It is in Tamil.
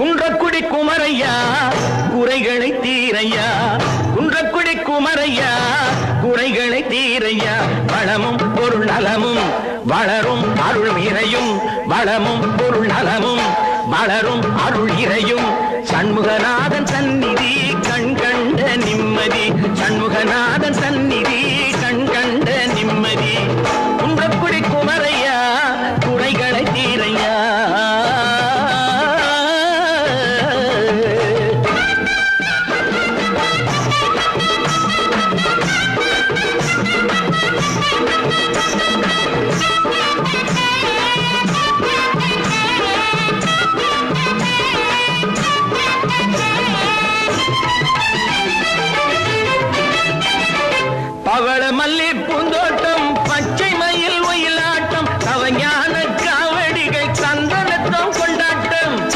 குன்றக்குடி குமரையா குறைகளை தீரையா, குன்றக்குடி குமரையா குறைகளை தீரையா. வளமும் பொருள் நலமும் வளரும் அருள் இறையும், வளமும் பொருள் நலமும் வளரும் அருள் இறையும். சண்முகநாதன் சந்நிதி கண் கண்ட நிம்மதி, சண்முகநாதன் சந்நிதி